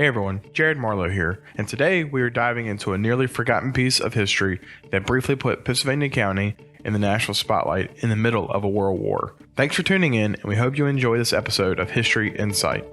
Hey everyone, Doss-Marlowe here, and today we are diving into a nearly forgotten piece of history that briefly put Pittsylvania County in the national spotlight in the middle of a world war. Thanks for tuning in, and we hope you enjoy this episode of History Insight.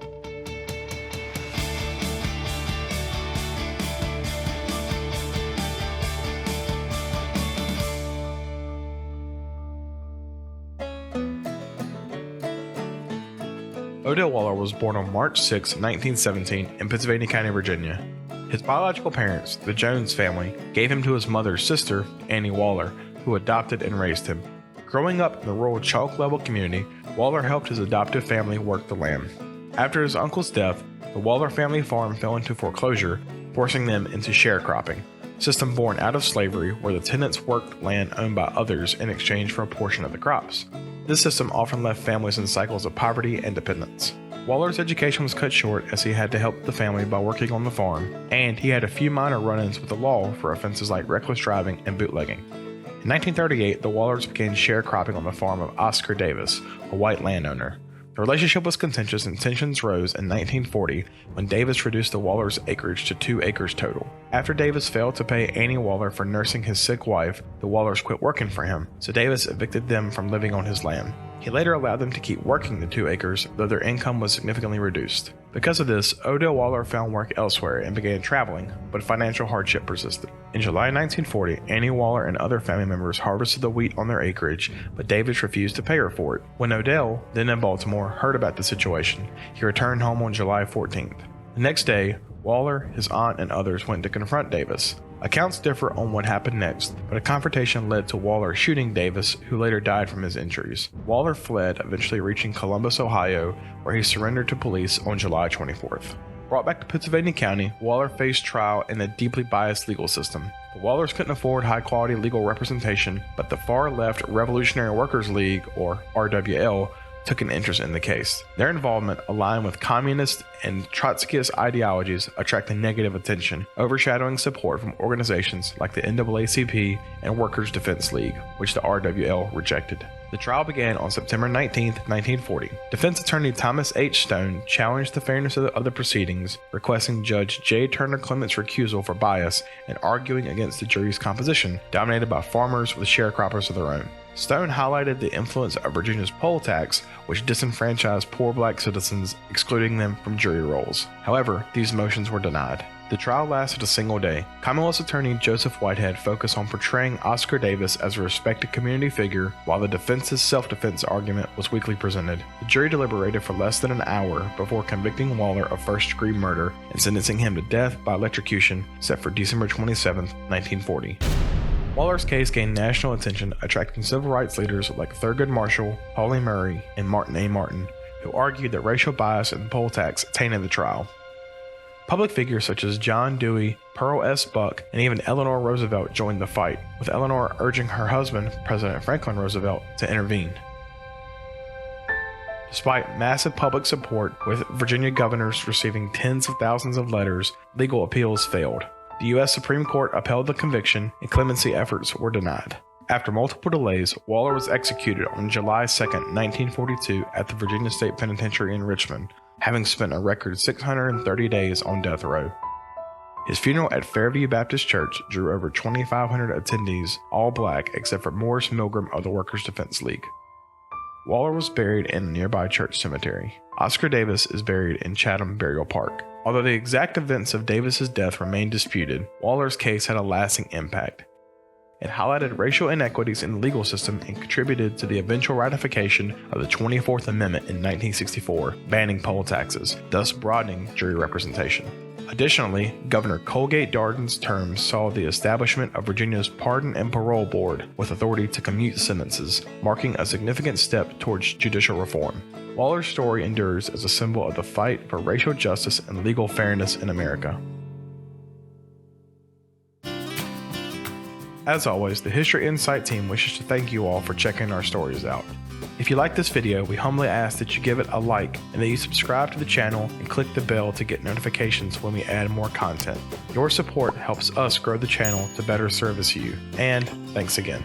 Odell Waller was born on March 6, 1917 in Pittsylvania County, Virginia. His biological parents, the Jones family, gave him to his mother's sister, Annie Waller, who adopted and raised him. Growing up in the rural Chalk Level community, Waller helped his adoptive family work the land. After his uncle's death, the Waller family farm fell into foreclosure, forcing them into sharecropping, a system born out of slavery where the tenants worked land owned by others in exchange for a portion of the crops. This system often left families in cycles of poverty and dependence. Waller's education was cut short as he had to help the family by working on the farm, and he had a few minor run-ins with the law for offenses like reckless driving and bootlegging. In 1938, the Wallers began sharecropping on the farm of Oscar Davis, a white landowner. The relationship was contentious and tensions rose in 1940 when Davis reduced the Wallers' acreage to 2 acres total. After Davis failed to pay Annie Waller for nursing his sick wife, the Wallers quit working for him, so Davis evicted them from living on his land. He later allowed them to keep working the 2 acres, though their income was significantly reduced. Because of this, Odell Waller found work elsewhere and began traveling, but financial hardship persisted. In July 1940, Annie Waller and other family members harvested the wheat on their acreage, but Davis refused to pay her for it. When Odell, then in Baltimore, heard about the situation, he returned home on July 14th. The next day, Waller, his aunt, and others went to confront Davis. Accounts differ on what happened next, but a confrontation led to Waller shooting Davis, who later died from his injuries. Waller fled, eventually reaching Columbus, Ohio, where he surrendered to police on July 24th. Brought back to Pittsylvania County, Waller faced trial in a deeply biased legal system. The Wallers couldn't afford high-quality legal representation, but the far-left Revolutionary Workers League, or RWL, took an interest in the case. Their involvement, aligned with communist and Trotskyist ideologies, attracted negative attention, overshadowing support from organizations like the NAACP and Workers' Defense League, which the RWL rejected. The trial began on September 19, 1940. Defense attorney Thomas H. Stone challenged the fairness of the proceedings, requesting Judge J. Turner Clement's recusal for bias and arguing against the jury's composition, dominated by farmers with sharecroppers of their own. Stone highlighted the influence of Virginia's poll tax, which disenfranchised poor black citizens, excluding them from jury rolls. However, these motions were denied. The trial lasted a single day. Commonwealth's attorney Joseph Whitehead focused on portraying Oscar Davis as a respected community figure, while the defense's self-defense argument was weakly presented. The jury deliberated for less than an hour before convicting Waller of first-degree murder and sentencing him to death by electrocution, set for December 27, 1940. Waller's case gained national attention, attracting civil rights leaders like Thurgood Marshall, Pauli Murray, and Martin A. Martin, who argued that racial bias and poll tax tainted the trial. Public figures such as John Dewey, Pearl S. Buck, and even Eleanor Roosevelt joined the fight, with Eleanor urging her husband, President Franklin Roosevelt, to intervene. Despite massive public support, with Virginia governors receiving tens of thousands of letters, legal appeals failed. The U.S. Supreme Court upheld the conviction, and clemency efforts were denied. After multiple delays, Waller was executed on July 2, 1942 at the Virginia State Penitentiary in Richmond, having spent a record 630 days on death row. His funeral at Fairview Baptist Church drew over 2,500 attendees, all black except for Morris Milgram of the Workers' Defense League. Waller was buried in the nearby church cemetery. Oscar Davis is buried in Chatham Burial Park. Although the exact events of Davis's death remain disputed, Waller's case had a lasting impact. It highlighted racial inequities in the legal system and contributed to the eventual ratification of the 24th Amendment in 1964, banning poll taxes, thus broadening jury representation. Additionally, Governor Colgate Darden's term saw the establishment of Virginia's Pardon and Parole Board with authority to commute sentences, marking a significant step towards judicial reform. Waller's story endures as a symbol of the fight for racial justice and legal fairness in America. As always, the History Insight team wishes to thank you all for checking our stories out. If you like this video, we humbly ask that you give it a like and that you subscribe to the channel and click the bell to get notifications when we add more content. Your support helps us grow the channel to better service you. And thanks again.